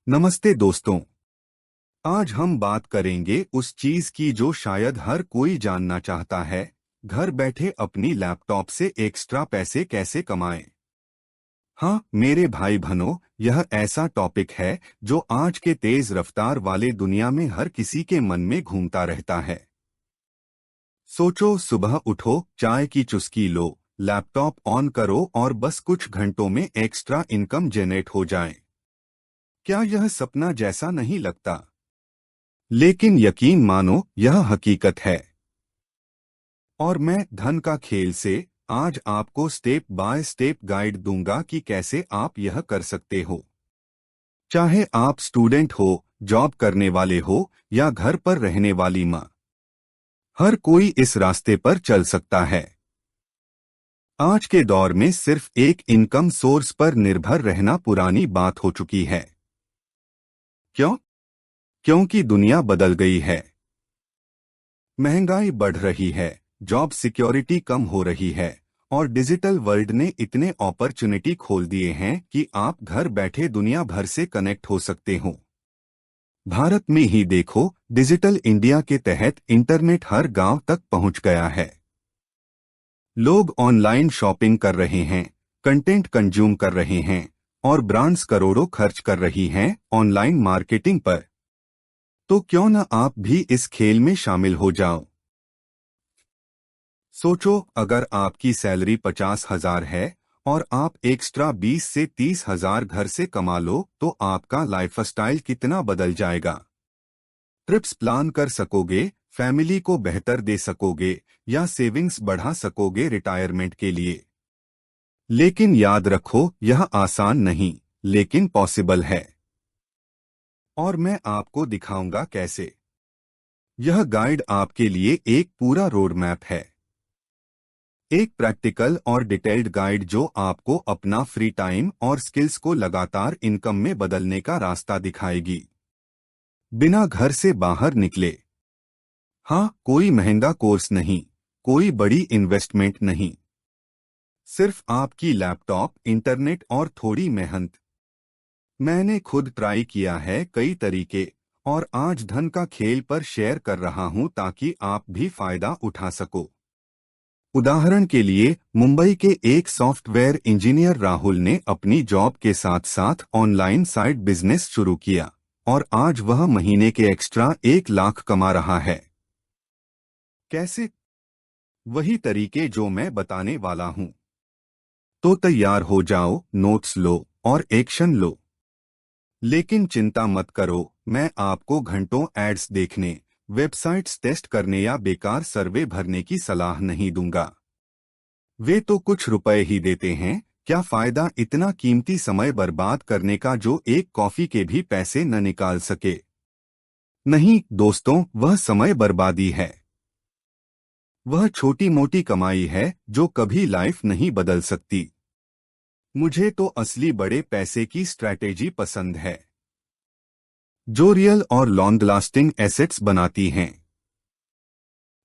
नमस्ते दोस्तों। आज हम बात करेंगे उस चीज की जो शायद हर कोई जानना चाहता है। घर बैठे अपनी लैपटॉप से एक्स्ट्रा पैसे कैसे कमाएं। हाँ मेरे भाई बहनों, यह ऐसा टॉपिक है जो आज के तेज रफ्तार वाले दुनिया में हर किसी के मन में घूमता रहता है। सोचो, सुबह उठो, चाय की चुस्की लो, लैपटॉप ऑन करो और बस कुछ घंटों में एक्स्ट्रा इनकम जनरेट हो जाए। क्या यह सपना जैसा नहीं लगता? लेकिन यकीन मानो, यह हकीकत है। और मैं धन का खेल से आज आपको स्टेप बाय स्टेप गाइड दूंगा कि कैसे आप यह कर सकते हो। चाहे आप स्टूडेंट हो, जॉब करने वाले हो या घर पर रहने वाली माँ, हर कोई इस रास्ते पर चल सकता है। आज के दौर में सिर्फ एक इनकम सोर्स पर निर्भर रहना पुरानी बात हो चुकी है। क्यों? क्योंकि दुनिया बदल गई है। महंगाई बढ़ रही है, जॉब सिक्योरिटी कम हो रही है और डिजिटल वर्ल्ड ने इतने अपॉर्चुनिटी खोल दिए हैं कि आप घर बैठे दुनिया भर से कनेक्ट हो सकते हो। भारत में ही देखो, डिजिटल इंडिया के तहत इंटरनेट हर गांव तक पहुंच गया है। लोग ऑनलाइन शॉपिंग कर रहे हैं, कंटेंट कंज्यूम कर रहे हैं और ब्रांड्स करोड़ों खर्च कर रही हैं ऑनलाइन मार्केटिंग पर। तो क्यों न आप भी इस खेल में शामिल हो जाओ। सोचो, अगर आपकी सैलरी 50,000 है और आप एक्स्ट्रा 20 से 30,000 घर से कमा लो तो आपका लाइफस्टाइल कितना बदल जाएगा। ट्रिप्स प्लान कर सकोगे, फैमिली को बेहतर दे सकोगे या सेविंग्स बढ़ा सकोगे रिटायरमेंट के लिए। लेकिन याद रखो, यह आसान नहीं, लेकिन पॉसिबल है। और मैं आपको दिखाऊंगा कैसे। यह गाइड आपके लिए एक पूरा रोड मैप है। एक प्रैक्टिकल और डिटेल्ड गाइड जो आपको अपना फ्री टाइम और स्किल्स को लगातार इनकम में बदलने का रास्ता दिखाएगी, बिना घर से बाहर निकले। हाँ, कोई महंगा कोर्स नहीं, कोई बड़ी इन्वेस्टमेंट नहीं, सिर्फ आपकी लैपटॉप, इंटरनेट और थोड़ी मेहनत। मैंने खुद ट्राई किया है कई तरीके और आज धन का खेल पर शेयर कर रहा हूं ताकि आप भी फायदा उठा सको। उदाहरण के लिए, मुंबई के एक सॉफ्टवेयर इंजीनियर राहुल ने अपनी जॉब के साथ साथ ऑनलाइन साइड बिजनेस शुरू किया और आज वह महीने के एक्स्ट्रा 1 लाख कमा रहा है। कैसे? वही तरीके जो मैं बताने वाला हूं। तो तैयार हो जाओ, नोट्स लो और एक्शन लो। लेकिन चिंता मत करो, मैं आपको घंटों एड्स देखने, वेबसाइट्स टेस्ट करने या बेकार सर्वे भरने की सलाह नहीं दूंगा। वे तो कुछ रुपए ही देते हैं, क्या फायदा इतना कीमती समय बर्बाद करने का जो एक कॉफी के भी पैसे न निकाल सके। नहीं दोस्तों, वह समय बर्बादी है। वह छोटी मोटी कमाई है जो कभी लाइफ नहीं बदल सकती। मुझे तो असली बड़े पैसे की स्ट्रैटेजी पसंद है, जो रियल और लॉन्ग लास्टिंग एसेट्स बनाती हैं।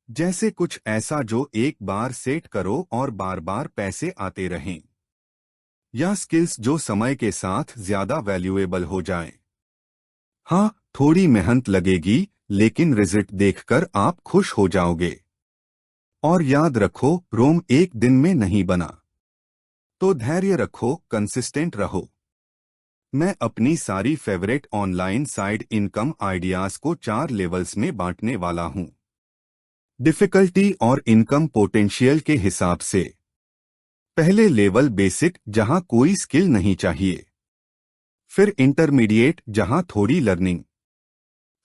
जैसे कुछ ऐसा जो एक बार सेट करो और बार बार पैसे आते रहें, या स्किल्स जो समय के साथ ज्यादा वैल्यूएबल हो जाएं। हाँ, थोड़ी मेहनत लगेगी, लेकिन रिजल्ट देखकर आप खुश हो जाओगे। और याद रखो, रोम एक दिन में नहीं बना। तो धैर्य रखो, कंसिस्टेंट रहो। मैं अपनी सारी favourite online side income ideas को 4 लेवल्स में बांटने वाला हूं, डिफिकल्टी और इनकम पोटेंशियल के हिसाब से। पहले लेवल बेसिक, जहां कोई स्किल नहीं चाहिए। फिर इंटरमीडिएट, जहां थोड़ी लर्निंग।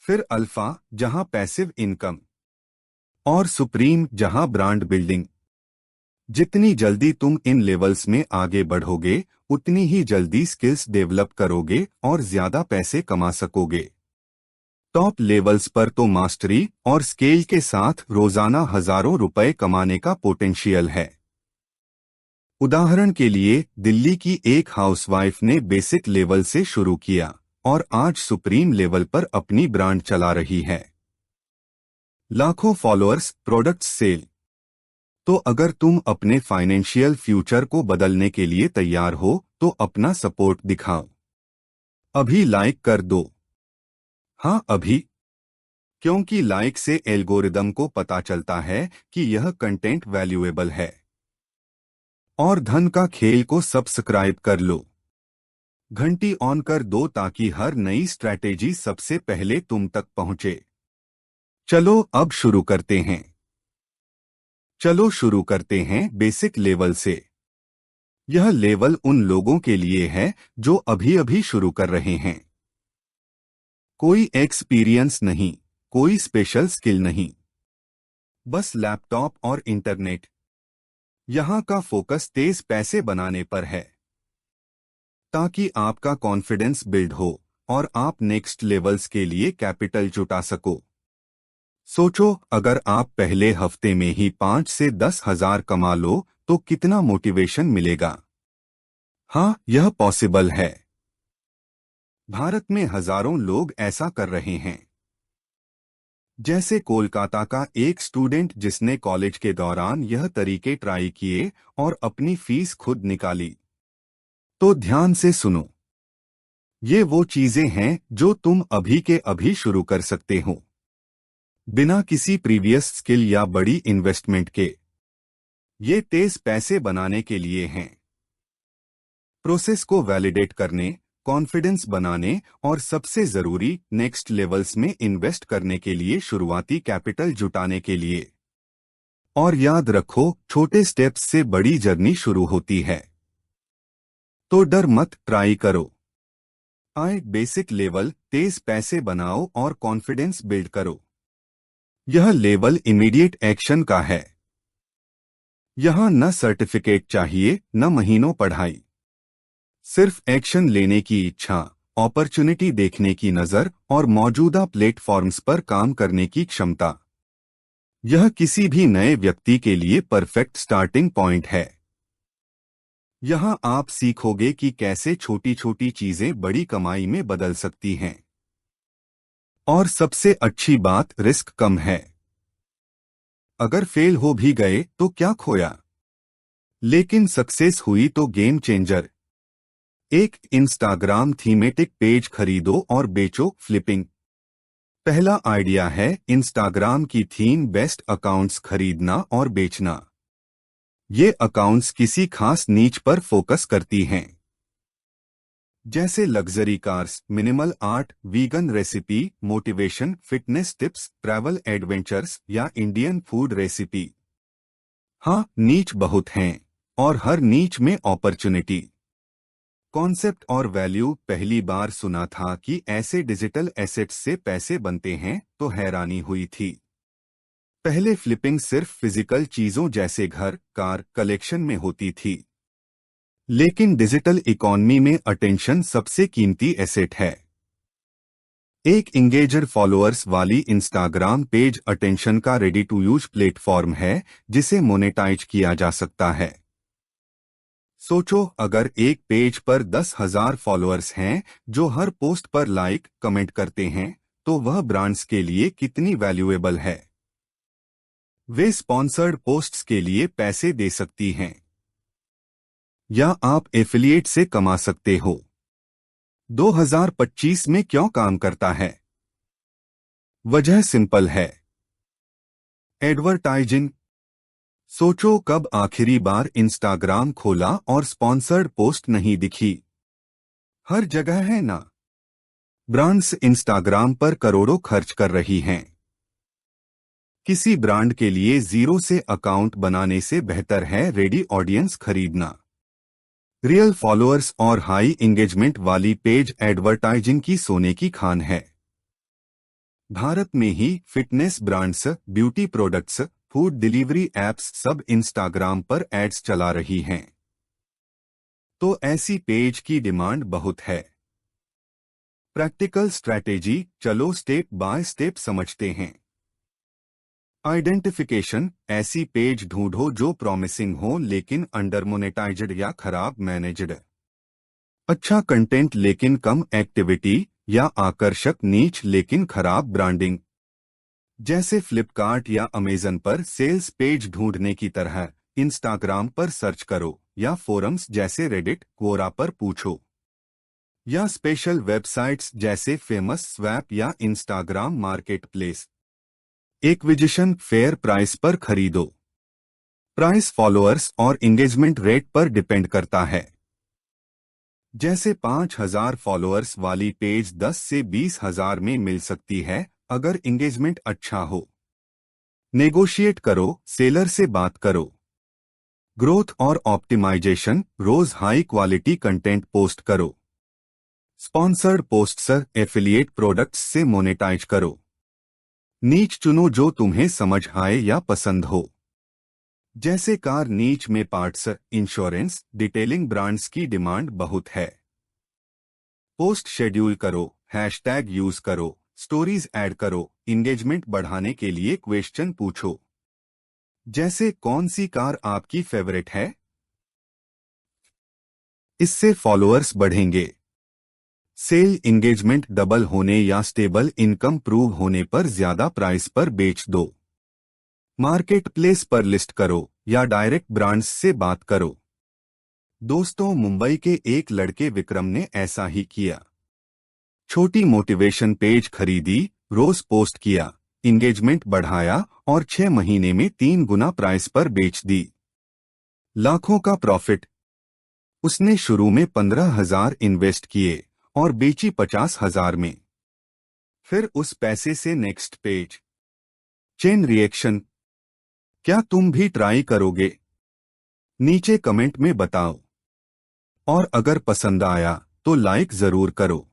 फिर अल्फा, जहां पैसिव इनकम। और सुप्रीम, जहां ब्रांड बिल्डिंग। जितनी जल्दी तुम इन लेवल्स में आगे बढ़ोगे, उतनी ही जल्दी स्किल्स डेवलप करोगे और ज्यादा पैसे कमा सकोगे। टॉप लेवल्स पर तो मास्टरी और स्केल के साथ रोजाना हजारों रुपए कमाने का पोटेंशियल है। उदाहरण के लिए, दिल्ली की एक हाउसवाइफ ने बेसिक लेवल से शुरू किया और आज सुप्रीम लेवल पर अपनी ब्रांड चला रही है। लाखों फॉलोअर्स, प्रोडक्ट्स सेल। तो अगर तुम अपने फाइनेंशियल फ्यूचर को बदलने के लिए तैयार हो तो अपना सपोर्ट दिखाओ। अभी लाइक कर दो। हाँ अभी, क्योंकि लाइक से एल्गोरिदम को पता चलता है कि यह कंटेंट वैल्यूएबल है। और धन का खेल को सब्सक्राइब कर लो। घंटी ऑन कर दो ताकि हर नई स्ट्रैटेजी सबसे पहले तुम तक पहुंचे। चलो अब शुरू करते हैं। चलो शुरू करते हैं बेसिक लेवल से। यह लेवल उन लोगों के लिए है जो अभी अभी शुरू कर रहे हैं। कोई एक्सपीरियंस नहीं, कोई स्पेशल स्किल नहीं, बस लैपटॉप और इंटरनेट। यहाँ का फोकस तेज पैसे बनाने पर है, ताकि आपका कॉन्फिडेंस बिल्ड हो और आप नेक्स्ट लेवल्स के लिए कैपिटल जुटा सको। सोचो, अगर आप पहले हफ्ते में ही 5 से 10 हजार कमा लो तो कितना मोटिवेशन मिलेगा। हाँ, यह पॉसिबल है। भारत में हजारों लोग ऐसा कर रहे हैं। जैसे कोलकाता का एक स्टूडेंट जिसने कॉलेज के दौरान यह तरीके ट्राई किए और अपनी फीस खुद निकाली। तो ध्यान से सुनो, ये वो चीजें हैं जो तुम अभी के अभी शुरू कर सकते हो, बिना किसी प्रीवियस स्किल या बड़ी इन्वेस्टमेंट के। ये तेज पैसे बनाने के लिए हैं। प्रोसेस को वैलिडेट करने, कॉन्फिडेंस बनाने और सबसे जरूरी नेक्स्ट लेवल्स में इन्वेस्ट करने के लिए, शुरुआती कैपिटल जुटाने के लिए। और याद रखो, छोटे स्टेप्स से बड़ी जर्नी शुरू होती है। तो डर मत, ट्राई करो। आए बेसिक लेवल, तेज पैसे बनाओ और कॉन्फिडेंस बिल्ड करो। यह लेवल इमीडिएट एक्शन का है। यहां न सर्टिफिकेट चाहिए, न महीनों पढ़ाई, सिर्फ एक्शन लेने की इच्छा, अपॉर्चुनिटी देखने की नजर और मौजूदा प्लेटफॉर्म्स पर काम करने की क्षमता। यह किसी भी नए व्यक्ति के लिए परफेक्ट स्टार्टिंग पॉइंट है। यहां आप सीखोगे कि कैसे छोटी छोटी चीजें बड़ी कमाई में बदल सकती हैं। और सबसे अच्छी बात, रिस्क कम है। अगर फेल हो भी गए तो क्या खोया, लेकिन सक्सेस हुई तो गेम चेंजर। एक इंस्टाग्राम थीमेटिक पेज खरीदो और बेचो। फ्लिपिंग। पहला आइडिया है इंस्टाग्राम की थीम बेस्ड अकाउंट्स खरीदना और बेचना। ये अकाउंट्स किसी खास नीच पर फोकस करती हैं, जैसे luxury cars, minimal art, vegan recipe, motivation, fitness tips, travel adventures या इंडियन फूड रेसिपी। हाँ, नीच बहुत हैं और हर नीच में अपॉर्चुनिटी। कॉन्सेप्ट और वैल्यू। पहली बार सुना था कि ऐसे डिजिटल एसेट्स से पैसे बनते हैं तो हैरानी हुई थी। पहले फ्लिपिंग सिर्फ फिजिकल चीजों जैसे घर, कार कलेक्शन में होती थी, लेकिन डिजिटल इकोनॉमी में अटेंशन सबसे कीमती एसेट है। एक इंगेजर फॉलोअर्स वाली इंस्टाग्राम पेज अटेंशन का रेडी टू यूज प्लेटफॉर्म है, जिसे मोनेटाइज किया जा सकता है। सोचो, अगर एक पेज पर 10,000 फॉलोअर्स हैं जो हर पोस्ट पर लाइक, कमेंट करते हैं, तो वह ब्रांड्स के लिए कितनी वैल्यूएबल है। वे स्पॉन्सर्ड पोस्ट्स के लिए पैसे दे सकती हैं, या आप एफिलिएट से कमा सकते हो। 2025 में क्यों काम करता है? वजह सिंपल है, एडवर्टाइजिंग। सोचो, कब आखिरी बार इंस्टाग्राम खोला और स्पॉन्सर्ड पोस्ट नहीं दिखी? हर जगह है ना। ब्रांड्स इंस्टाग्राम पर करोड़ों खर्च कर रही हैं। किसी ब्रांड के लिए जीरो से अकाउंट बनाने से बेहतर है रेडी ऑडियंस खरीदना। रियल फॉलोअर्स और हाई एंगेजमेंट वाली पेज एडवर्टाइजिंग की सोने की खान है। भारत में ही fitness brands, beauty products, food delivery apps सब इंस्टाग्राम पर एड्स चला रही हैं। तो ऐसी पेज की डिमांड बहुत है। प्रैक्टिकल स्ट्रैटेजी, चलो स्टेप बाय स्टेप समझते हैं। आइडेंटिफिकेशन। ऐसी पेज ढूंढो जो प्रॉमिसिंग हो लेकिन अंडर मोनेटाइज्ड या खराब मैनेज्ड। अच्छा कंटेंट लेकिन कम एक्टिविटी, या आकर्षक नीच लेकिन खराब ब्रांडिंग। जैसे फ्लिपकार्ट या अमेजन पर सेल्स पेज ढूंढने की तरह इंस्टाग्राम पर सर्च करो, या फोरम्स जैसे रेडिट, क्वोरा पर पूछो। या स्पेशल वेबसाइट्स जैसे फेमस स्वैप या Instagram marketplace. Acquisition fair price पर खरीदो। प्राइस फॉलोअर्स और इंगेजमेंट रेट पर डिपेंड करता है। जैसे 5,000 फॉलोअर्स वाली पेज 10 से 20,000 में मिल सकती है अगर इंगेजमेंट अच्छा हो। नेगोशिएट करो, सेलर से बात करो। ग्रोथ और ऑप्टिमाइजेशन, रोज हाई क्वालिटी कंटेंट पोस्ट करो। स्पॉन्सर्ड पोस्ट्स, एफिलिएट प्रोडक्ट्स से मोनेटाइज करो। नीच चुनो जो तुम्हें समझ आए या पसंद हो। जैसे कार नीच में पार्ट्स, इंश्योरेंस, डिटेलिंग ब्रांड्स की डिमांड बहुत है। पोस्ट शेड्यूल करो, हैशटैग यूज करो, स्टोरीज ऐड करो, इंगेजमेंट बढ़ाने के लिए क्वेश्चन पूछो। जैसे कौन सी कार आपकी फेवरेट है? इससे फॉलोअर्स बढ़ेंगे। सेल इंगेजमेंट डबल होने या स्टेबल इनकम प्रूव होने पर ज्यादा प्राइस पर बेच दो। मार्केट प्लेस पर लिस्ट करो या डायरेक्ट ब्रांड्स से बात करो। दोस्तों, मुंबई के एक लड़के विक्रम ने ऐसा ही किया। छोटी मोटिवेशन पेज खरीदी, रोज पोस्ट किया, इंगेजमेंट बढ़ाया और 6 महीने में 3 गुना प्राइस पर बेच दी। लाखों का प्रॉफिट। उसने शुरू में 15,000 इन्वेस्ट किए और बेची 50,000 में। फिर उस पैसे से नेक्स्ट पेज। Chain reaction. क्या तुम भी ट्राई करोगे? नीचे कमेंट में बताओ। और अगर पसंद आया तो लाइक जरूर करो।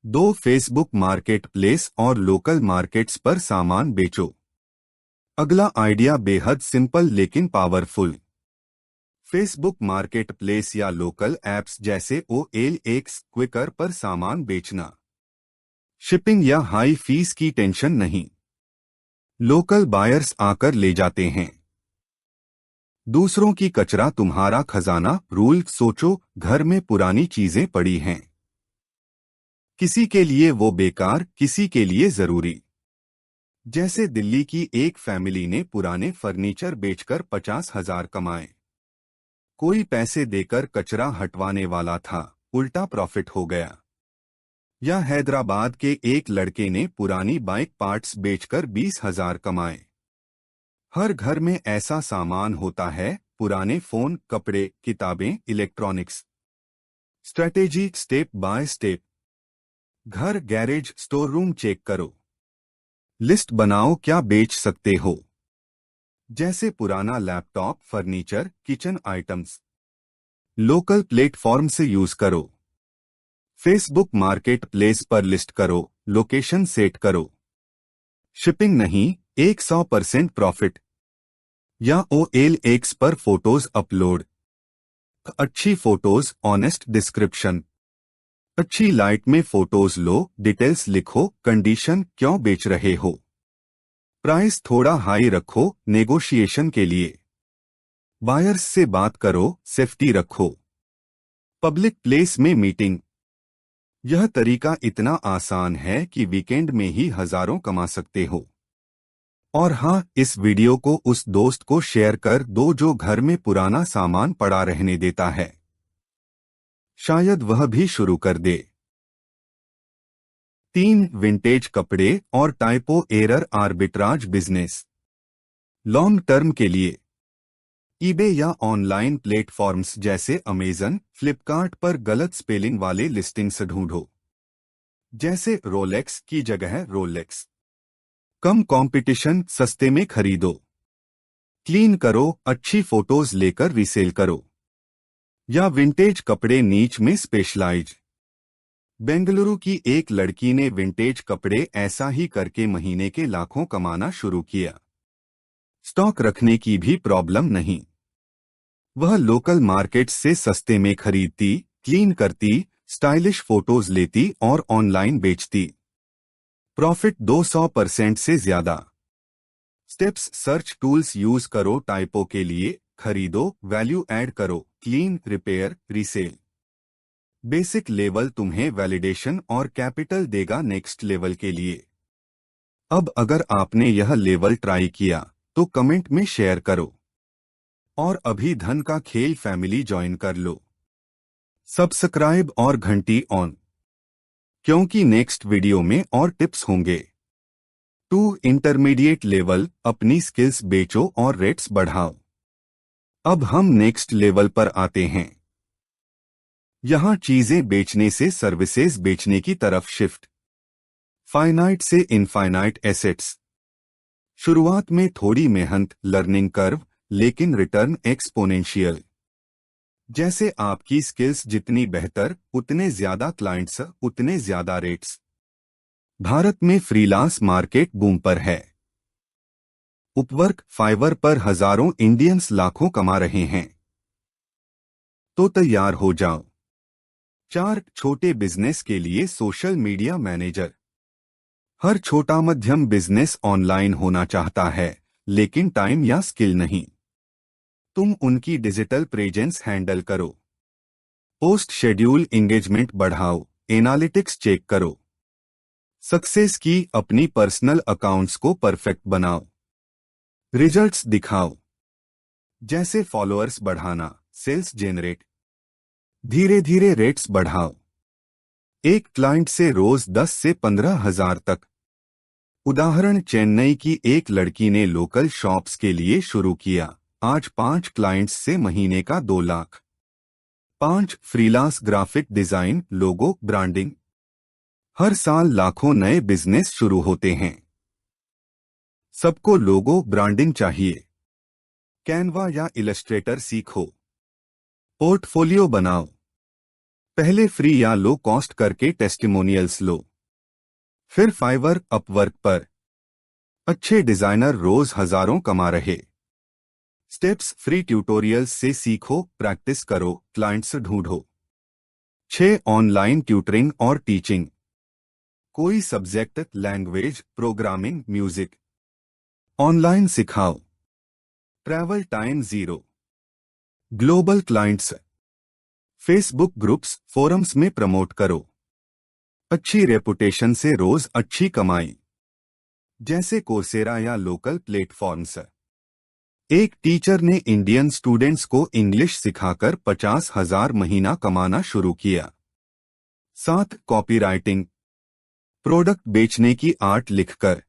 2 फेसबुक मार्केट प्लेस और लोकल मार्केट्स पर सामान बेचो। अगला आइडिया बेहद सिंपल लेकिन पावरफुल। फेसबुक मार्केट प्लेस या लोकल एप्स जैसे OLX क्विकर पर सामान बेचना। शिपिंग या हाई फीस की टेंशन नहीं। लोकल बायर्स आकर ले जाते हैं। दूसरों की कचरा तुम्हारा खजाना रूल। सोचो, घर में पुरानी चीजें पड़ी हैं। किसी के लिए वो बेकार, किसी के लिए जरूरी। जैसे दिल्ली की एक फैमिली ने पुराने फर्नीचर बेचकर 50,000 कमाए। कोई पैसे देकर कचरा हटवाने वाला था, उल्टा प्रॉफिट हो गया। या हैदराबाद के एक लड़के ने पुरानी बाइक पार्ट्स बेचकर 20,000 कमाए। हर घर में ऐसा सामान होता है, पुराने फोन, कपड़े, किताबें, electronics. Strategy step by step. घर, गैरेज, स्टोर रूम चेक करो। लिस्ट बनाओ क्या बेच सकते हो। जैसे पुराना laptop, furniture, kitchen items. Local platform से यूज करो। फेसबुक मार्केट प्लेस पर लिस्ट करो, लोकेशन सेट करो। शिपिंग नहीं, 100% प्रॉफिट। या OLX पर फोटोज अपलोड। अच्छी फोटोज, ऑनेस्ट डिस्क्रिप्शन। अच्छी लाइट में फोटोज लो, डिटेल्स लिखो, कंडीशन, क्यों बेच रहे हो। प्राइस थोड़ा हाई रखो, नेगोशिएशन के लिए। बायर्स से बात करो, सेफ्टी रखो। पब्लिक प्लेस में मीटिंग। यह तरीका इतना आसान है कि वीकेंड में ही हजारों कमा सकते हो। और हाँ, इस वीडियो को उस दोस्त को शेयर कर दो जो घर में पुराना सामान पड़ा रहने देता है। शायद वह भी शुरू कर दे। 3 विंटेज कपड़े और typo error arbitrage business. Long term के लिए ईबे या ऑनलाइन प्लेटफॉर्म्स जैसे अमेजन, फ्लिपकार्ट पर गलत स्पेलिंग वाले लिस्टिंग्स ढूंढो। जैसे रोलेक्स की जगह रोलेक्स। कम कंपटीशन, सस्ते में खरीदो। क्लीन करो, अच्छी फोटोज लेकर रीसेल करो। या विंटेज कपड़े नीच में स्पेशलाइज। बेंगलुरु की एक लड़की ने विंटेज कपड़े ऐसा ही करके महीने के लाखों कमाना शुरू किया। स्टॉक रखने की भी प्रॉब्लम नहीं। वह लोकल मार्केट से सस्ते में खरीदती, क्लीन करती, स्टाइलिश फोटोज लेती और ऑनलाइन बेचती। प्रॉफिट 200% से ज्यादा। स्टेप्स। सर्च टूल्स यूज करो टाइपो के लिए, खरीदो, वैल्यू ऐड करो, clean, repair, resale. Basic level तुम्हें वैलिडेशन और कैपिटल देगा नेक्स्ट लेवल के लिए। अब अगर आपने यह लेवल ट्राई किया तो कमेंट में शेयर करो। और अभी धन का खेल फैमिली ज्वाइन कर लो। सब्सक्राइब और घंटी ऑन, क्योंकि नेक्स्ट वीडियो में और टिप्स होंगे। 2 इंटरमीडिएट लेवल, अपनी स्किल्स बेचो और रेट्स बढ़ाओ। अब हम नेक्स्ट लेवल पर आते हैं। यहां चीजें बेचने से सर्विसेज बेचने की तरफ शिफ्ट। फाइनाइट से इनफाइनाइट एसेट्स। शुरुआत में थोड़ी मेहनत, लर्निंग कर्व, लेकिन रिटर्न एक्सपोनेंशियल। जैसे आपकी स्किल्स जितनी बेहतर, उतने ज्यादा क्लाइंट्स, उतने ज्यादा रेट्स। भारत में फ्रीलांस मार्केट बूम पर है। उपवर्क, फाइवर पर हजारों इंडियंस लाखों कमा रहे हैं। तो तैयार हो जाओ। 4 छोटे बिजनेस के लिए सोशल मीडिया मैनेजर। हर छोटा मध्यम बिजनेस ऑनलाइन होना चाहता है, लेकिन टाइम या स्किल नहीं। तुम उनकी डिजिटल प्रेजेंस हैंडल करो। पोस्ट शेड्यूल एंगेजमेंट बढ़ाओ, एनालिटिक्स चेक करो। सक्सेस की अपनी पर्सनल अकाउंट्स को परफेक्ट बनाओ। रिजल्ट्स दिखाओ, जैसे फॉलोअर्स बढ़ाना, सेल्स जेनरेट। धीरे धीरे रेट्स बढ़ाओ। एक क्लाइंट से रोज 10 से 15 हजार तक। उदाहरण, चेन्नई की एक लड़की ने लोकल शॉप्स के लिए शुरू किया, आज 5 क्लाइंट्स से महीने का 2 लाख। 5 फ्रीलांस ग्राफिक डिजाइन, लोगो, ब्रांडिंग। हर साल लाखों नए बिजनेस शुरू होते हैं। सबको लोगो ब्रांडिंग चाहिए। कैनवा या इलस्ट्रेटर सीखो। पोर्टफोलियो बनाओ। पहले फ्री या लो कॉस्ट करके टेस्टिमोनियल्स लो। फिर फाइवर, अपवर्क पर अच्छे डिजाइनर रोज हजारों कमा रहे। स्टेप्स, फ्री ट्यूटोरियल्स से सीखो, प्रैक्टिस करो, क्लाइंट्स ढूंढो। 6 ऑनलाइन ट्यूटरिंग और टीचिंग। कोई subject, language, programming, music online सिखाओ। Travel time zero. Global clients. Facebook groups, forums में प्रमोट करो। अच्छी रेपुटेशन से रोज अच्छी कमाई, जैसे कोर्सेरा या लोकल प्लेटफॉर्म्स। एक टीचर ने इंडियन स्टूडेंट्स को इंग्लिश सिखाकर 50,000 महीना कमाना शुरू किया। 7 कॉपीराइटिंग। प्रोडक्ट बेचने की आर्ट लिखकर।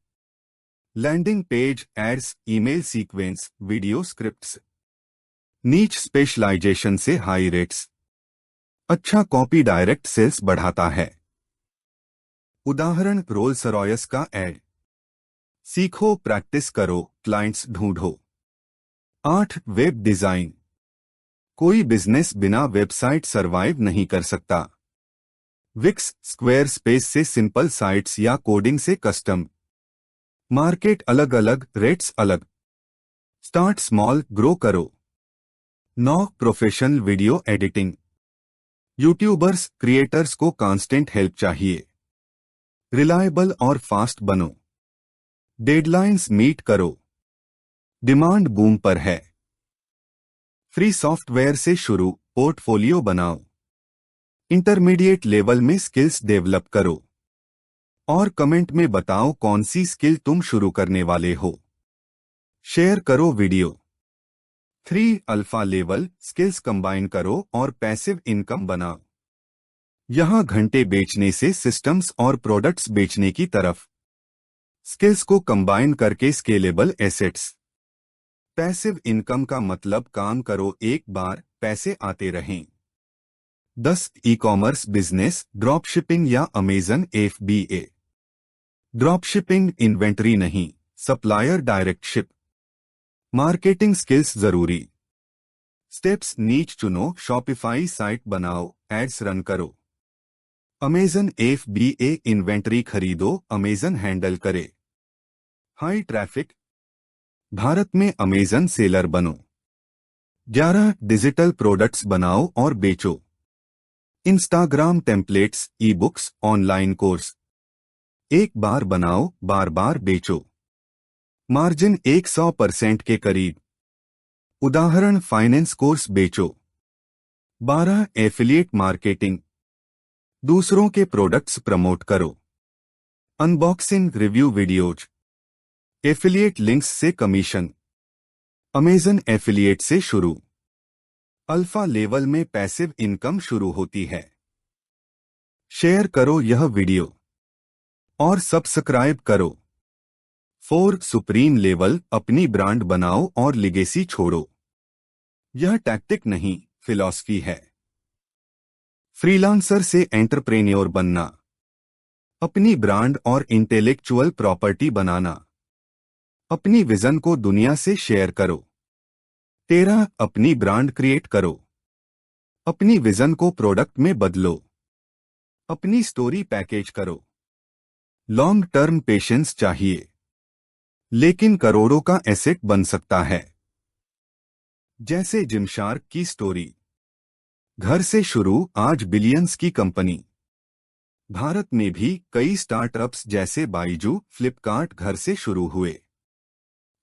Landing page, ads, email sequence, video scripts. Niche specialization से हाई रेट्स। अच्छा कॉपी डायरेक्ट सेल्स बढ़ाता है। उदाहरण, रोल्स रॉयस का एड। सीखो, प्रैक्टिस करो, क्लाइंट्स ढूंढो। 8 वेब डिजाइन। कोई बिजनेस बिना वेबसाइट सरवाइव नहीं कर सकता। विक्स, स्क्वायर स्पेस से सिंपल साइट्स या कोडिंग से कस्टम। मार्केट अलग अलग, रेट्स अलग। स्टार्ट स्मॉल, ग्रो करो। 9 professional video editing. YouTubers, creators को कांस्टेंट हेल्प चाहिए। रिलायबल और फास्ट बनो। डेडलाइंस मीट करो। डिमांड बूम पर है। फ्री सॉफ्टवेयर से शुरू, पोर्टफोलियो बनाओ। इंटरमीडिएट लेवल में स्किल्स डेवलप करो। और कमेंट में बताओ कौन सी स्किल तुम शुरू करने वाले हो। शेयर करो video. 3 alpha level, skills combine करो और पैसिव इनकम बनाओ। यहां घंटे बेचने से सिस्टम्स और प्रोडक्ट्स बेचने की तरफ। स्किल्स को कंबाइन करके स्केलेबल एसेट्स। पैसिव इनकम का मतलब काम करो एक बार, पैसे आते रहें। 10 e commerce business, drop shipping या Amazon FBA। Drop shipping, inventory नहीं, supplier direct ship. Marketing skills जरूरी। स्टेप्स, नीच चुनो, शॉपिफाई साइट बनाओ, एड्स रन करो। अमेजन FBA, इन्वेंटरी खरीदो, अमेजन हैंडल करे। High traffic. भारत में अमेजन सेलर बनो। 11 डिजिटल प्रोडक्ट्स बनाओ और बेचो। Instagram templates, e books, online course. एक बार बनाओ, बार बार बेचो। मार्जिन 100% के करीब। उदाहरण, फाइनेंस कोर्स बेचो। 12 एफिलिएट मार्केटिंग। दूसरों के प्रोडक्ट्स प्रमोट करो। Unboxing, review videos. Affiliate links से कमीशन। अमेजन एफिलिएट से शुरू। अल्फा लेवल में पैसिव इनकम शुरू होती है। शेयर करो यह वीडियो और सब्सक्राइब करो। 4 सुप्रीम लेवल, अपनी ब्रांड बनाओ और लिगेसी छोड़ो। यह टैक्टिक नहीं, फिलॉसफी है। फ्रीलांसर से एंटरप्रेन्योर बनना, अपनी ब्रांड और इंटेलेक्चुअल प्रॉपर्टी बनाना, अपनी विजन को दुनिया से शेयर करो। 13 अपनी ब्रांड क्रिएट करो, अपनी विजन को प्रोडक्ट में बदलो, अपनी स्टोरी पैकेज करो। लॉन्ग टर्म पेशेंस चाहिए, लेकिन करोड़ों का एसेट बन सकता है। जैसे जिमशार्क की स्टोरी, घर से शुरू, आज बिलियंस की कंपनी। भारत में भी कई स्टार्टअप्स जैसे बाइजू, फ्लिपकार्ट घर से शुरू हुए।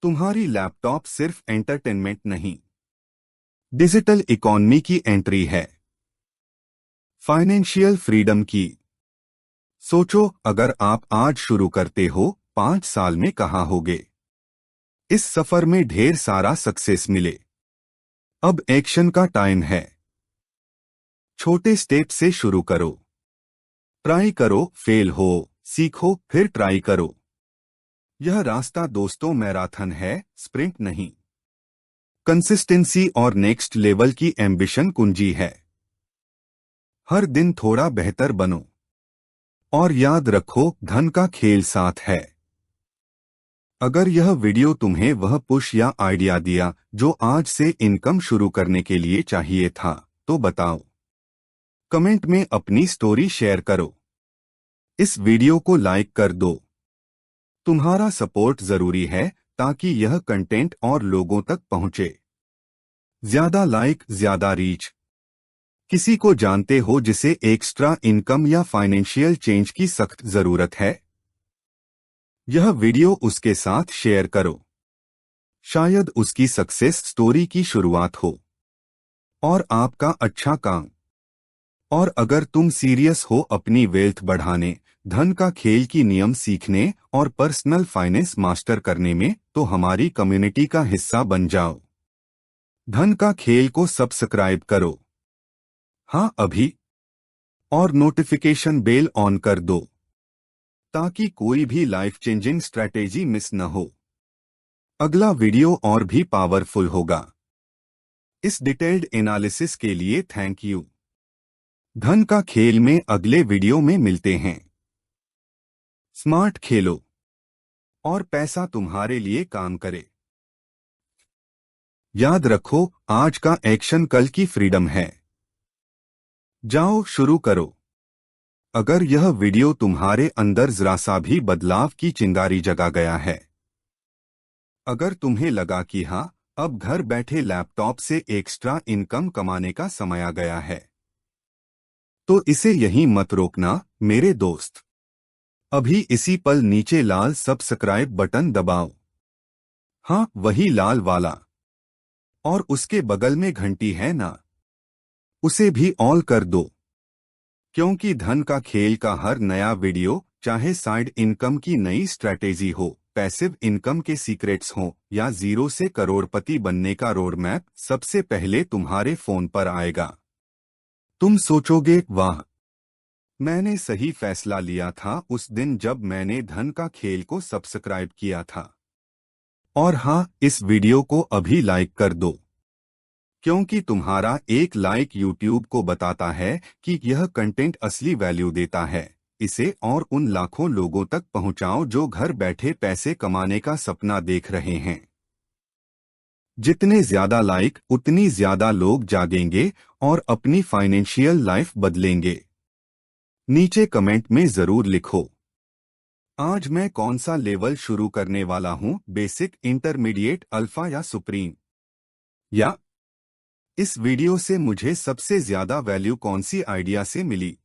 तुम्हारी लैपटॉप सिर्फ एंटरटेनमेंट नहीं, डिजिटल इकोनॉमी की एंट्री है, फाइनेंशियल फ्रीडम की। सोचो, अगर आप आज शुरू करते हो, 5 साल में कहाँ होगे। इस सफर में ढेर सारा सक्सेस मिले। अब एक्शन का टाइम है। छोटे स्टेप से शुरू करो। ट्राई करो, फेल हो, सीखो, फिर ट्राई करो। यह रास्ता दोस्तों मैराथन है, स्प्रिंट नहीं। कंसिस्टेंसी और नेक्स्ट लेवल की एम्बिशन कुंजी है। हर दिन थोड़ा बेहतर बनो और याद रखो, धन का खेल साथ है। अगर यह वीडियो तुम्हें वह पुश या आइडिया दिया जो आज से इनकम शुरू करने के लिए चाहिए था, तो बताओ। कमेंट में अपनी स्टोरी शेयर करो। इस वीडियो को लाइक कर दो। तुम्हारा सपोर्ट जरूरी है ताकि यह कंटेंट और लोगों तक पहुंचे। ज्यादा लाइक, ज्यादा रीच। किसी को जानते हो जिसे एक्स्ट्रा इनकम या फाइनेंशियल चेंज की सख्त जरूरत है? यह वीडियो उसके साथ शेयर करो। शायद उसकी सक्सेस स्टोरी की शुरुआत हो। और आपका अच्छा काम। और अगर तुम सीरियस हो अपनी वेल्थ बढ़ाने, धन का खेल की नियम सीखने और पर्सनल फाइनेंस मास्टर करने में, तो हमारी कम्युनिटी का हिस्सा बन जाओ। धन का खेल को सब्सक्राइब करो। हाँ, अभी। और नोटिफिकेशन बेल ऑन कर दो ताकि कोई भी लाइफ चेंजिंग स्ट्रैटेजी मिस न हो। अगला वीडियो और भी पावरफुल होगा। इस डिटेल्ड एनालिसिस के लिए थैंक यू। धन का खेल में अगले वीडियो में मिलते हैं। स्मार्ट खेलो और पैसा तुम्हारे लिए काम करे। याद रखो, आज का एक्शन कल की फ्रीडम है। जाओ, शुरू करो। अगर यह वीडियो तुम्हारे अंदर जरा सा भी बदलाव की चिंगारी जगा गया है, अगर तुम्हें लगा कि हाँ, अब घर बैठे लैपटॉप से एक्स्ट्रा इनकम कमाने का समय आ गया है, तो इसे यहीं मत रोकना मेरे दोस्त। अभी इसी पल नीचे लाल सब्सक्राइब बटन दबाओ। हाँ, वही लाल वाला। और उसके बगल में घंटी है ना, उसे भी ऑल कर दो। क्योंकि धन का खेल का हर नया वीडियो, चाहे साइड इनकम की नई स्ट्रैटेजी हो, पैसिव इनकम के सीक्रेट्स हो या 0 से करोड़पति बनने का रोड मैप, सबसे पहले तुम्हारे फोन पर आएगा। तुम सोचोगे, वाह, मैंने सही फैसला लिया था उस दिन जब मैंने धन का खेल को सब्सक्राइब किया था। और हाँ, इस वीडियो को अभी लाइक कर दो, क्योंकि तुम्हारा एक लाइक यूट्यूब को बताता है कि यह कंटेंट असली वैल्यू देता है। इसे और उन लाखों लोगों तक पहुंचाओ जो घर बैठे पैसे कमाने का सपना देख रहे हैं। जितने ज्यादा लाइक, उतनी ज्यादा लोग जागेंगे और अपनी फाइनेंशियल लाइफ बदलेंगे। नीचे कमेंट में जरूर लिखो, आज मैं कौन सा लेवल शुरू करने वाला हूं, बेसिक, इंटरमीडिएट, अल्फा या सुप्रीम। या इस वीडियो से मुझे सबसे ज्यादा वैल्यू कौन सी आइडिया से मिली।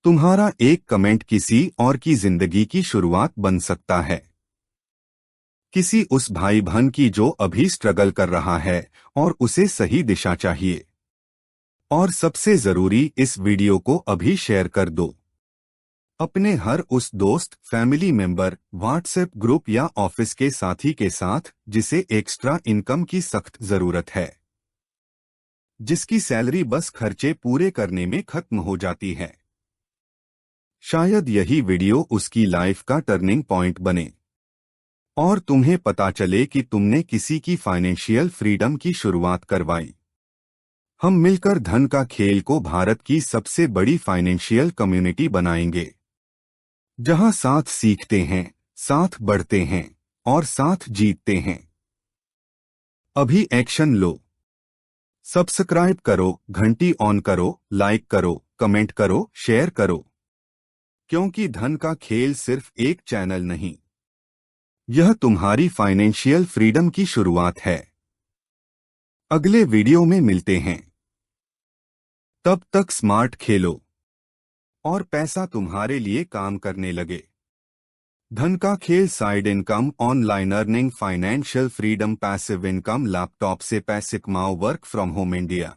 तुम्हारा एक कमेंट किसी और की जिंदगी की शुरुआत बन सकता है। किसी उस भाई बहन की जो अभी स्ट्रगल कर रहा है और उसे सही दिशा चाहिए। और सबसे जरूरी, इस वीडियो को अभी शेयर कर दो अपने हर उस दोस्त, फैमिली मेंबर, व्हाट्सएप ग्रुप या ऑफिस के साथी के साथ जिसे एक्स्ट्रा इनकम की सख्त जरूरत है। जिसकी सैलरी बस खर्चे पूरे करने में खत्म हो जाती है। शायद यही वीडियो उसकी लाइफ का टर्निंग पॉइंट बने और तुम्हें पता चले कि तुमने किसी की फाइनेंशियल फ्रीडम की शुरुआत करवाई। हम मिलकर धन का खेल को भारत की सबसे बड़ी फाइनेंशियल कम्युनिटी बनाएंगे, जहां साथ सीखते हैं, साथ बढ़ते हैं और साथ जीतते हैं। अभी एक्शन लो। सब्सक्राइब करो, घंटी ऑन करो, लाइक करो, कमेंट करो, शेयर करो, क्योंकि धन का खेल सिर्फ एक चैनल नहीं, यह तुम्हारी फाइनेंशियल फ्रीडम की शुरुआत है। अगले वीडियो में मिलते हैं। तब तक स्मार्ट खेलो और पैसा तुम्हारे लिए काम करने लगे। धन का खेल side income, online earning, financial freedom, passive income, laptop से पैसे कमाओ, वर्क फ्रॉम होम इंडिया।